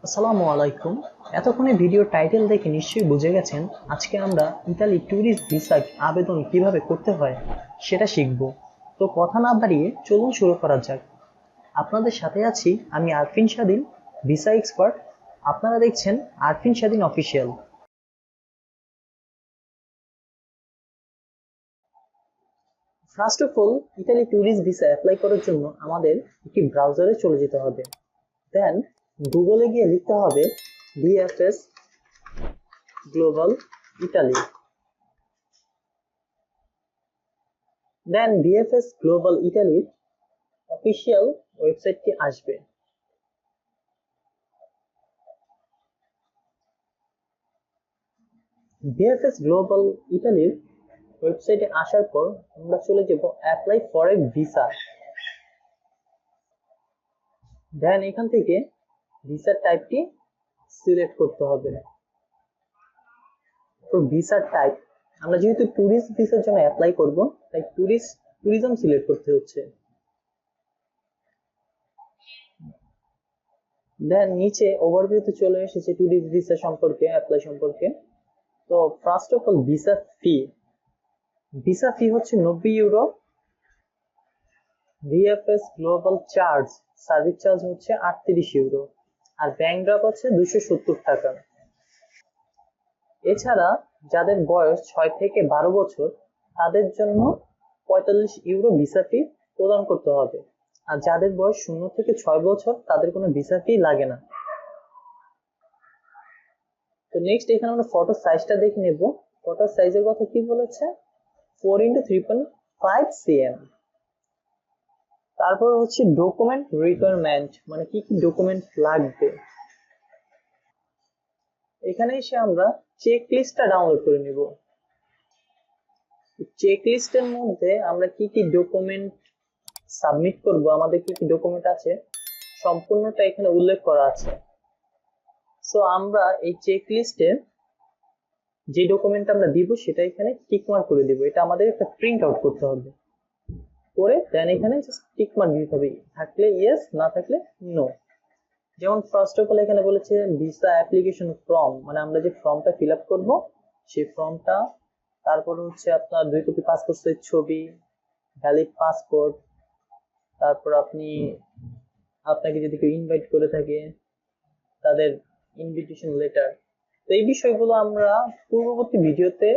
আসসালামু আলাইকুম। এতক্ষণে ভিডিও টাইটেল দেখে নিশ্চয়ই বুঝে গেছেন আজকে আমরা ইতালি ট্যুরিস্ট ভিসা আবেদন কিভাবে করতে হয় সেটা শিখব। তো কথা না বাড়িয়ে চলুন শুরু করা যাক। আপনাদের সাথে আছি আমি আরফিন স্বাধীন, ভিসা এক্সপার্ট। আপনারা দেখছেন আরফিন স্বাধীন official. First of all, Italy tourist visa apply করার জন্য আমাদের একটি ব্রাউজারে চলে যেতে হবে। দেন গুগলে গিয়ে লিখতে হবে ভিএফএস গ্লোবাল ইতালি। দেন ভিএফএস গ্লোবাল ইটালির অফিসিয়াল ওয়েবসাইটটি আসবে। ভিএফএস গ্লোবাল ইটালির ওয়েবসাইটে আসার পর আমরা চলে যাব অ্যাপ্লাই ফর এ ভিসা। দেন এখান থেকে ভিসার টাইপটি সিলেক্ট করতে হবে। তো ভিসার টাইপ আমরা যেহেতু ট্যুরিস্ট ভিসার জন্য অ্যাপ্লাই করব, তাই ট্যুরিজম সিলেক্ট করতে হচ্ছে। দেন নিচে ওভারভিউতে চলে এসেছে ট্যুরিস্ট ভিসা সম্পর্কে, অ্যাপ্লাই সম্পর্কে। তো ফার্স্ট অফ অল ভিসা ফি হচ্ছে 90 euro. VFS global service charge হচ্ছে 38 ইউরো, আর ব্যাংক ড্রাফট হচ্ছে 270 টাকা। এছাড়া যাদের বয়স 6 থেকে 12 বছর তাদের জন্য 45 ইউরো ভিসা ফি প্রদান করতে হবে, আর যাদের বয়স 0 থেকে 6 বছর তাদের কোনো ভিসা ফি লাগে না। তো নেক্সট এখানে আমরা ফটো সাইজটা দেখে নেব। ফটো সাইজের কথা কি বলেছে, 4x3.5 cm। তারপর হচ্ছে ডকুমেন্ট রিকোয়ারমেন্ট, মানে কি কি ডকুমেন্ট লাগবে। এখানে এসে আমরা চেক লিস্টটা ডাউনলোড করে নিব। চেক লিস্টের মধ্যে আমরা কি কি ডকুমেন্ট সাবমিট করব, আমাদের কি কি ডকুমেন্ট আছে সম্পূর্ণটা এখানে উল্লেখ করা আছে। সো আমরা এই চেক লিস্টে যে ডকুমেন্ট আমরা দিব সেটা এখানে টিক মার্ক করে দিব। এটা আমাদের একটা প্রিন্ট আউট করতে হবে, করে দেন এখানে জাস্ট টিক মার্ক দিতে হবে, থাকলে ইয়েস, না থাকলে নো। যেমন ফার্স্ট অফ অল এখানে বলেছে ভিসা অ্যাপ্লিকেশন ফর্ম, মানে আমরা যে ফর্মটা ফিল আপ করবো সেই ফর্মটা। তারপর হচ্ছে আপনার 2 কপি পাসপোর্ট সাইজ ছবি, ভ্যালিড পাসপোর্ট। তারপর আপনাকে যদি কেউ ইনভাইট করে থাকে তাদের ইনভিটেশন লেটার। তো এই বিষয়গুলো আমরা পূর্ববর্তী ভিডিওতে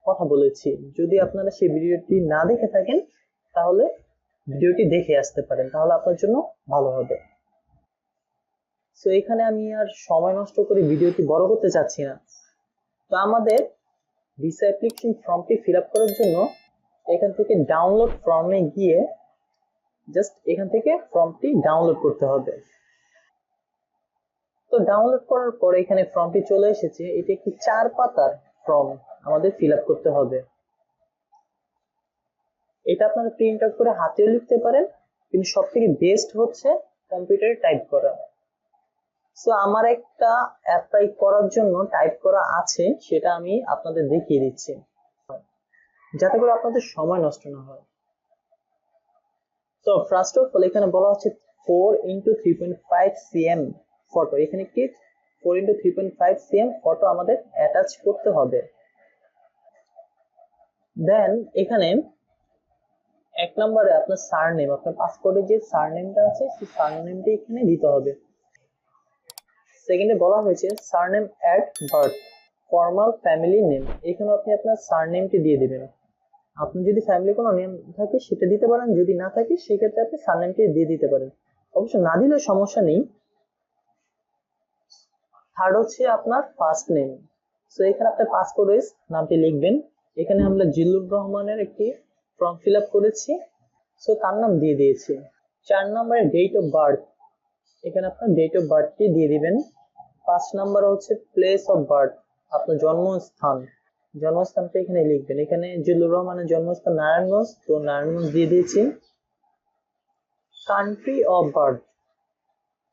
কথা বলেছি। যদি আপনারা সেই ভিডিওটি না দেখে থাকেন তাহলে ভিডিওটি দেখে আসতে পারেন, তাহলে আপনার জন্য ভালো হবে। তো এখানে আমি আর সময় নষ্ট করে ভিডিওটি বড় করতে চাচ্ছি না। তো আমাদের ভিসা অ্যাপ্লিকেশন ফর্মটি ফিল আপ করার জন্য এখান থেকে ডাউনলোড ফর্মে গিয়ে জাস্ট এখান থেকে ফর্মটি ডাউনলোড করতে হবে। তো ডাউনলোড করার পরে এখানে ফর্মটি চলে এসেছে। এটি একটি 4 পাতার ফর্ম আমাদের ফিল আপ করতে হবে। এটা আপনারা প্রিন্ট আউট করে হাতেও লিখতে পারেন, কিন্তু সব থেকে বেস্ট হচ্ছে কম্পিউটারে টাইপ করা। সো আমার একটা অ্যাপ্লাই করার জন্য টাইপ করা আছে, সেটা আমি আপনাদের দেখিয়ে দিচ্ছি যাতে করে আপনাদের সময় নষ্ট না হয়। তো ফার্স্ট অফ অল এখানে বলা হচ্ছে 4x3.5 cm ফটো। এখানে কি 4x3.5 cm ফটো আমাদের অ্যাটাচ করতে হবে। দেন এখানে 1 নম্বরে আপনার সারনেম, আপনার পাসপোর্টে যে সারনেমটা আছে সেই সারনেমটা এখানে দিতে হবে। সেকেন্ডে বলা হয়েছে surname at birth, formal family name. এখানে আপনি আপনার সারনেমটি দিয়ে দিবেন। আপনি যদি ফ্যামিলি কোনো নেম থাকে সেটা দিতে পারেন, যদি না থাকে সেক্ষেত্রে আপনি সারনেমটি দিয়ে দিতে পারেন, অবশ্য না দিলে সমস্যা নেই। থার্ড হচ্ছে আপনার ফার্স্ট নেম। সো এখানে আপনার পাসপোর্ট ওয়েস নামটি লিখবেন। এখানে আমরা জিল্লুর রহমানের একটি ফর্ম ফিল আপ করেছি, সো তার নাম দিয়ে দিয়েছি। 4 নম্বরে ডেট অফ বার্থ, এখানে আপনার ডেট অফ বার্থটি দিয়ে দিবেন। 5 নম্বর হচ্ছে প্লেস অফ বার্থ, আপনার জন্মস্থানটা এখানে লিখবেন। এখানে জিল্লুর রহমানের জন্মস্থান নারায়ণগঞ্জ, তো নারায়ণগঞ্জ দিয়ে দিয়েছি। কান্ট্রি অফ বার্থ,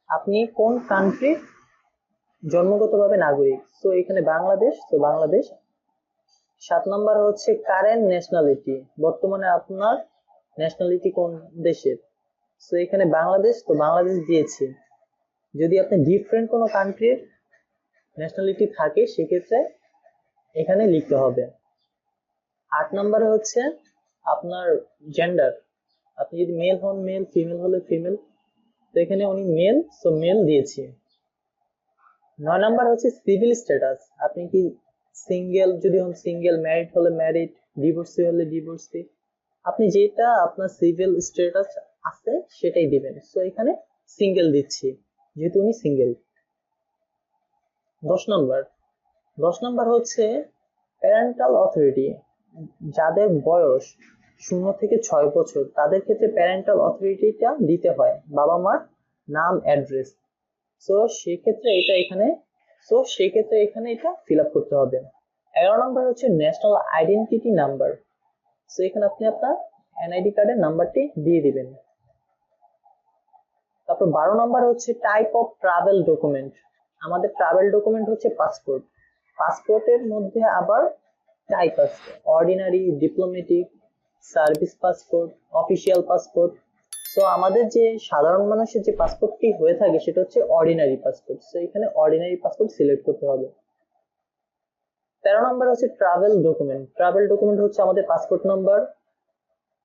আপনি কোন কান্ট্রির জন্মগতভাবে নাগরিক, তো এখানে বাংলাদেশ, তো বাংলাদেশ। 7 নম্বর হচ্ছে কারেন্ট ন্যাশনালিটি, বর্তমানে আপনার ন্যাশনালিটি কোন দেশের, তো এখানে বাংলাদেশ, তো বাংলাদেশ দিয়েছি। যদি আপনি ডিফারেন্ট কোনো কান্ট্রির ন্যাশনালিটি থাকে সেক্ষেত্রে এখানে লিখতে হবে। 8 নম্বরে হচ্ছে আপনার জেন্ডার, আপনি যদি মেল হন মেল, ফিমেল হলে ফিমেল, তো এখানে উনি মেল, সো মেল দিয়েছি। 9 নাম্বার হচ্ছে সিভিল স্ট্যাটাস, আপনি কি সিঙ্গেল, যদি হন সিঙ্গেল, ম্যারিড হলে ম্যারিড, ডিভোর্সি হলে ডিভোর্সি, আপনি যেটা আপনার সিভিল স্ট্যাটাস আছে সেটাই দিবেন। সো এখানে সিঙ্গেল দিচ্ছি যেহেতু উনি সিঙ্গেল। 10 নাম্বার হচ্ছে প্যারেন্টাল অথরিটি, যাদের বয়স 0 থেকে 6 বছর তাদের ক্ষেত্রে প্যারেন্টাল অথরিটিটা দিতে হয়, বাবা মার নাম, অ্যাড্রেস। সো সেক্ষেত্রে এখানে এটা ফিল আপ করতে হবে। 11 নম্বর হচ্ছে ন্যাশনাল আইডেন্টিটি নাম্বার, সো এখানে আপনি আপনার এনআইডি কার্ডের নাম্বারটি দিয়ে দিবেন। তারপর 12 নম্বর হচ্ছে টাইপ অফ ট্রাভেল ডকুমেন্ট, আমাদের ট্রাভেল ডকুমেন্ট হচ্ছে পাসপোর্ট, পাসপোর্টের মধ্যে আবার টাইপ আছে, ordinary, diplomatic, service passport, official passport. So আমাদের যে সাধারণ মানুষের যে পাসপোর্টটি হয়ে থাকে সেটা হচ্ছে অর্ডিনারি পাসপোর্ট, সো এখানে অর্ডিনারি পাসপোর্ট সিলেক্ট করতে হবে। 13 নম্বর হচ্ছে ট্রাভেল ডকুমেন্ট, ট্রাভেল ডকুমেন্ট হচ্ছে আমাদের passport number,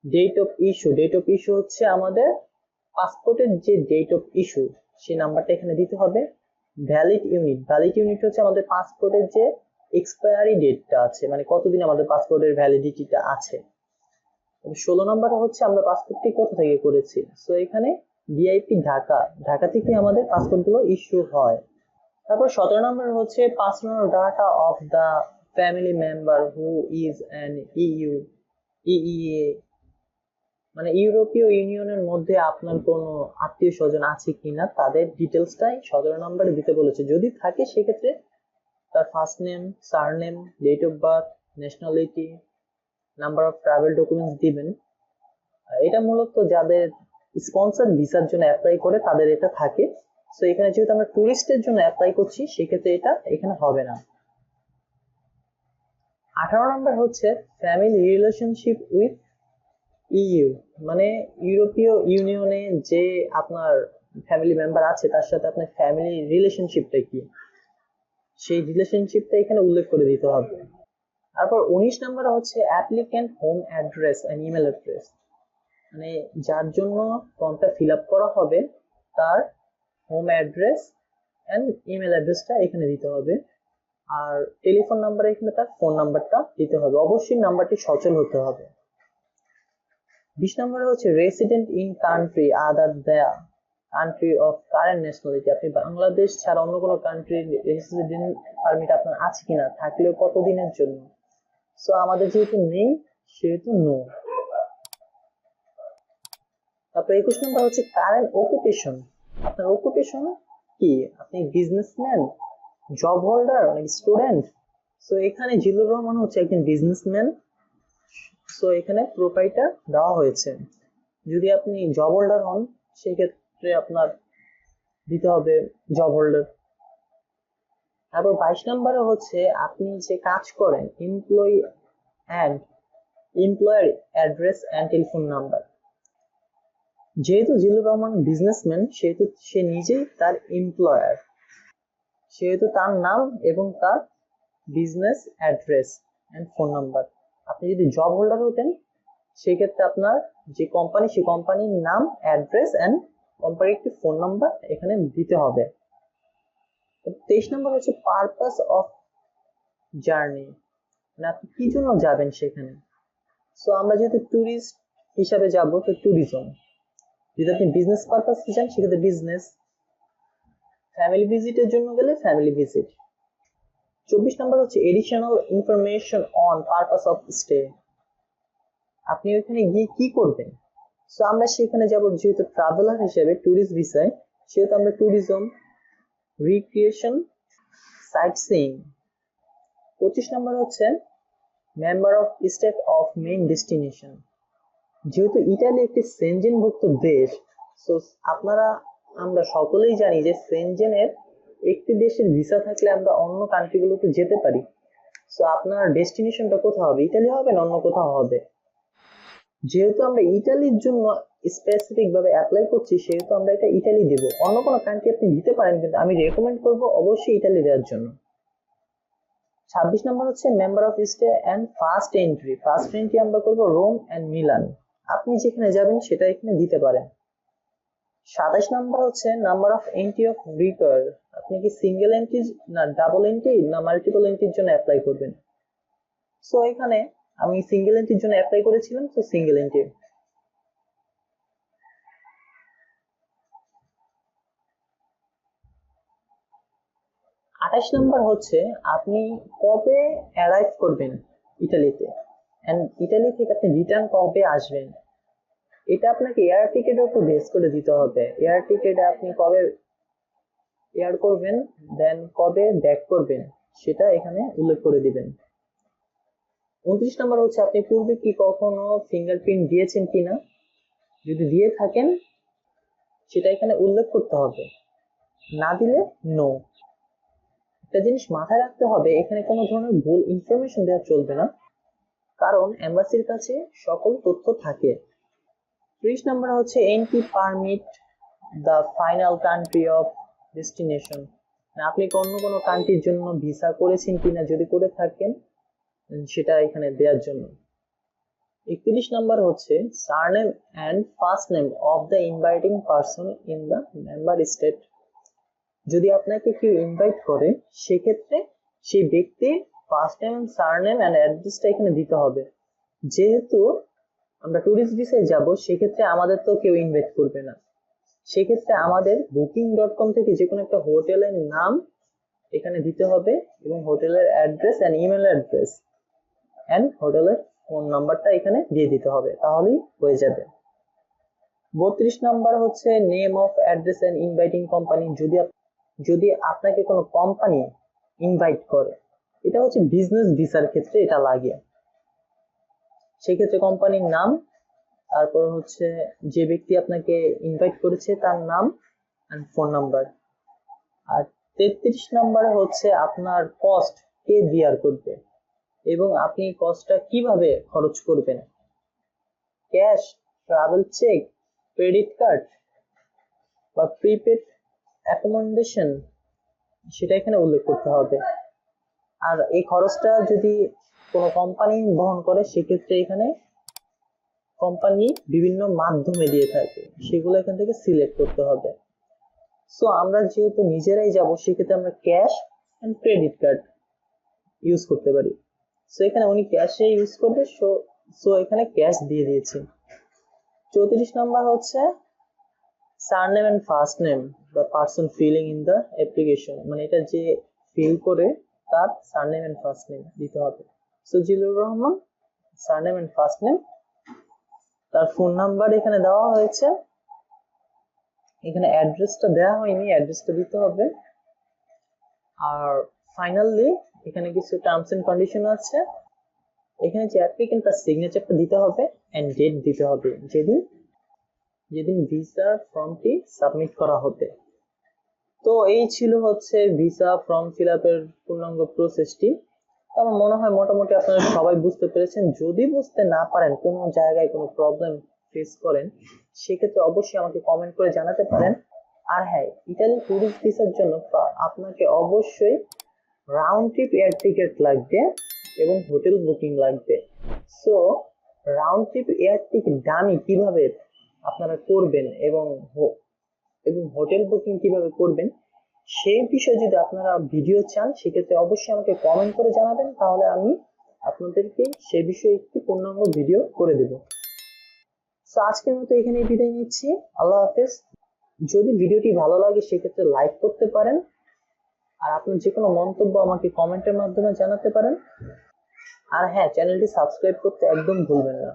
date of issue, date of issue হচ্ছে আমাদের পাসপোর্টের যে ডেট অফ ইস্যু সেই নাম্বারটা এখানে দিতে হবে। ভ্যালিড ইউনিট, ভ্যালিড ইউনিট হচ্ছে আমাদের পাসপোর্টের যে এক্সপায়ারি ডেটটা আছে, মানে কতদিন আমাদের পাসপোর্টের ভ্যালিডিটিটা আছে। 16 নম্বর হচ্ছে আমরা পাসপোর্টটি কোথা থেকে করেছি, সো এখানে ভিআইপি ঢাকা, ঢাকা থেকে আমাদের পাসপোর্ট গুলো ইস্যু হয়। তারপর 17 নম্বর হচ্ছে personal data of the family member who is an EEA, মানে ইউরোপীয় ইউনিয়নের মধ্যে আপনার কোনো আত্মীয় স্বজন আছে কিনা তাদের ডিটেলসটাই 17 নম্বরে দিতে বলেছে। যদি থাকে সেক্ষেত্রে তার first name, surname, date of birth, nationality, number of travel documents দিবেন। এটা মূলত যাদের স্পন্সর ভিসার জন্য অ্যাপ্লাই করে তাদের এটা থাকে। সো এখানে যেহেতু আমরা টুরিস্টের জন্য অ্যাপ্লাই করছি সেক্ষেত্রে এটা এখানে হবে না। 18 নম্বর হচ্ছে ফ্যামিলি রিলেশনশিপ উইথ ইইউ, মানে ইউরোপীয় ইউনিয়নে যে আপনার ফ্যামিলি মেম্বার আছে তার সাথে আপনার ফ্যামিলি রিলেশনশিপটা কি, সেই রিলেশনশিপটা এখানে উল্লেখ করে দিতে হবে। তারপর 19 নম্বরে হচ্ছে applicant home address and email address, মানে যার জন্য ফর্মটা ফিল আপ করা হবে তার হোম অ্যাড্রেস এন্ড ইমেল অ্যাড্রেসটা এখানে দিতে হবে, আর টেলিফোন নাম্বারে এখানে তার ফোন নাম্বারটা দিতে হবে, অবশ্যই নাম্বারটি সচল হতে হবে। 20 নম্বরে হচ্ছে resident in country other the country of current nationality, আপনি বাংলাদেশ ছাড়া অন্য কোনো কান্ট্রির রেসিডেন্ট পারমিট আপনার আছে কিনা, থাকলেও কতদিনের জন্য। সো আমাদের যেহেতু নেই সেহেতু নো। তারপর 21 নম্বর হচ্ছে কারেন্ট অকুপেশন, আপনার অকুপেশন কি, আপনি বিজনেসম্যান, জব হোল্ডার, নাকি স্টুডেন্ট। সো এখানে জিল্লুর রহমান হচ্ছে একজন বিজনেসম্যান, সো এখানে প্রোপাইটার দেওয়া হয়েছে। যদি আপনি জব হোল্ডার হন সেক্ষেত্রে আপনার দিতে হবে জব হোল্ডার। তারপর 22 নম্বরে হচ্ছে আপনি যে কাজ করেন, employee and employer address and telephone number. যেহেতু জিল্লুর রহমান বিজনেসম্যান সেহেতু সে নিজেই তার এমপ্লয়ার, সেহেতু তার নাম এবং তার business address and phone number. আপনি যদি জব হোল্ডার হতেন সেক্ষেত্রে আপনার যে কোম্পানি সেই কোম্পানির নাম, অ্যাড্রেস অ্যান্ড কোম্পানির একটি ফোন নাম্বার এখানে দিতে হবে। 23 নম্বর হচ্ছে পারপাস অফ জার্নি, মানে আপনি কি জন্য যাবেন সেখানে। সো আমরা যেহেতু ট্যুরিস্ট হিসাবে যাব তো ট্যুরিজম, যদি আপনি বিজনেস পারপাসে যান সেক্ষেত্রে বিজনেস, ফ্যামিলি ভিজিটের জন্য গেলে ফ্যামিলি ভিজিট। 24 নম্বর হচ্ছে additional information on purpose of stay, আপনি ওইখানে গিয়ে কি করবেন। সো আমরা সেখানে যাব যেহেতু ট্রাভেলার হিসেবে ট্যুরিস্ট ভিসায়, সেহেতু আমরা ট্যুরিজম, রিক্রিয়েশন, সাইট সিইং। 25 নম্বর হচ্ছে member of state of main destination, যেহেতু ইতালি একটি সেনজেনভুক্ত দেশ, সো আমরা সকলেই জানি যে সেনজেনের একটি দেশের ভিসা থাকলে আমরা অন্য কান্ট্রিগুলোতে যেতে পারি। সো আপনার ডেস্টিনেশনটা কোথাও হবে, ইতালি হবে না অন্য কোথাও হবে। যেহেতু আমরা ইতালির জন্য স্পেসিফিক ভাবে অ্যাপ্লাই করছি সেহেতু আমরা এটা ইটালি দেব। অন্য কোনো কান্ট্রি আপনি দিতে পারেন, কিন্তু আমি রেকমেন্ড করব অবশ্যই ইটালি দেওয়ার জন্য। 26 নম্বর হচ্ছে member of stay and first entry. First entry আমরা করব রোম অ্যান্ড মিলান। আপনি যেখানে যাবেন সেটা এখানে দিতে পারেন। 27 নম্বর হচ্ছে number of entry of require. আপনি কি সিঙ্গেল এন্ট্রি না ডাবল এন্ট্রি না মাল্টিপল এন্ট্রির জন্য অ্যাপ্লাই করবেন। সো এখানে আমি সিঙ্গেল এন্ট্রির জন্য অ্যাপ্লাই করেছিলাম, তো সিঙ্গেল এন্ট্রি। 28 নম্বর হচ্ছে আপনি কবে অ্যারাইভ করবেন ইতালিতে, এন্ড ইতালি থেকে আপনি রিটার্ন কবে আসবেন। এটা আপনাকে এয়ার টিকেটের উপর বেস করে দিতে হবে। এয়ার টিকেটে আপনি কবে এয়ার করবেন, দেন কবে ব্যাক করবেন সেটা এখানে উল্লেখ করে দিবেন। 29 নম্বর হচ্ছে আপনি পূর্বে কি কখনো ফিঙ্গারপ্রিন্ট দিয়েছেন কিনা। যদি দিয়ে থাকেন সেটা এখানে উল্লেখ করতে হবে, না দিলে নো। একটা জিনিস মাথায় রাখতে হবে, এখানে কোনো ধরনের ভুল ইনফরমেশন দেওয়া চলবে না, কারণ এম্বাসির কাছে সকল তথ্য থাকে। 30 নম্বর হচ্ছে entry permit the final country of destination. আপনি অন্য কোনো কান্ট্রির জন্য ভিসা করেছেন কিনা, যদি করে থাকেন সেটা এখানে দেওয়ার জন্য। 31 নম্বর হচ্ছে surname and first name of the inviting person in the member state. যদি আপনাকে কেউ ইনভাইট করে সেক্ষেত্রে সেই ব্যক্তির ফার্স্ট নেম, সারনেম অ্যান্ড অ্যাড্রেসটা এখানে দিতে হবে। যেহেতু আমরা ট্যুরিস্ট ভিসায় যাব সেক্ষেত্রে আমাদের তো কেউ ইনভাইট করবে না, সেক্ষেত্রে আমাদের booking.com থেকে যে কোনো একটা হোটেলের নাম এখানে দিতে হবে এবং হোটেলের address and email address and হোটেলের ফোন নাম্বারটা এখানে দিয়ে দিতে হবে, তাহলেই হয়ে যাবে। 32 নাম্বার হচ্ছে name of address and inviting company. যদি আপনাকে কোনো কোম্পানি ইনভাইট করে, এটা হচ্ছে বিজনেস ভিসার ক্ষেত্রে এটা লাগে, সেক্ষেত্রে কোম্পানির নাম, তারপর হচ্ছে যে ব্যক্তি আপনাকে ইনভাইট করেছে তার নাম এন্ড ফোন নাম্বার। আর 33 নম্বরে হচ্ছে আপনার কস্ট কে বিয়ার করবে এবং আপনি কস্টটা কিভাবে খরচ করবেন। Cash, travel cheque, credit card বা প্রিপেড অ্যাকোমোডেশন, সেটা এখানে উল্লেখ করতে হবে। আর এই খরচটা যদি কোনো কোম্পানি বহন করে সেক্ষেত্রে এখানে কোম্পানি বিভিন্ন মাধ্যমে দিয়ে থাকে, সেগুলো এখান থেকে সিলেক্ট করতে হবে। সো আমরা যেহেতু নিজেরাই যাব সেক্ষেত্রে আমরা cash and credit card use করতে পারি। সো এখানে উনি ক্যাশে ইউজ করবে, সো এখানে ক্যাশ দিয়ে দিয়েছি। 34 নাম্বার হচ্ছে surname and first name the person filling in the application, মানে এটা যে ফিল করে তার সারনেম এন্ড ফার্স্ট নেম দিতে হবে। So Zillur Rahman, surname and first name, তার ফোন নাম্বার এখানে দেওয়া হয়েছে, এখানে অ্যাড্রেসটা দেওয়া হয়নি, অ্যাড্রেসটা দিতে হবে। আর ফাইনালি এখানে কিছু টার্মস এন্ড কন্ডিশন আছে, এখানে যে অ্যাপ্লিকেন্ট তার সিগনেচারটা দিতে হবে এন্ড ডেট দিতে হবে যেদিন ভিসা ফর্মটি সাবমিট করা হবে। তো এই ছিল হচ্ছে ভিসা ফর্ম ফিল আপের পূর্ণাঙ্গ প্রসেসটি। আমার মনে হয় মোটামুটি আপনারা সবাই বুঝতে পেরেছেন। যদি বুঝতে না পারেন, কোনো জায়গায় কোনো প্রবলেম ফেস করেন, সেক্ষেত্রে অবশ্যই আমাকে কমেন্ট করে জানাতে পারেন। আর হ্যাঁ, ইতালি ট্যুরিস্ট ভিসার জন্য আপনাকে অবশ্যই রাউন্ড ট্রিপ এয়ার টিকেট লাগবে এবং হোটেল বুকিং লাগবে। So round trip air ticket দামি কিভাবে আপনারা করবেন এবং হোটেল বুকিং কিভাবে করবেন সেই বিষয়ে যদি আপনারা ভিডিও চান সেক্ষেত্রে অবশ্যই আমাকে কমেন্ট করে জানাবেন, তাহলে আমি আপনাদেরকে সে বিষয়ে একটি পূর্ণাঙ্গ ভিডিও করে দেব। সো আজকের মতো এখানেই বিদায় নিচ্ছি। আল্লাহ হাফেজ। যদি ভিডিওটি ভালো লাগে সেক্ষেত্রে লাইক করতে পারেন, আর আপনার যে কোনো মন্তব্য আমাকে কমেন্টের মাধ্যমে জানাতে পারেন। আর হ্যাঁ, চ্যানেলটি সাবস্ক্রাইব করতে একদম ভুলবেন না।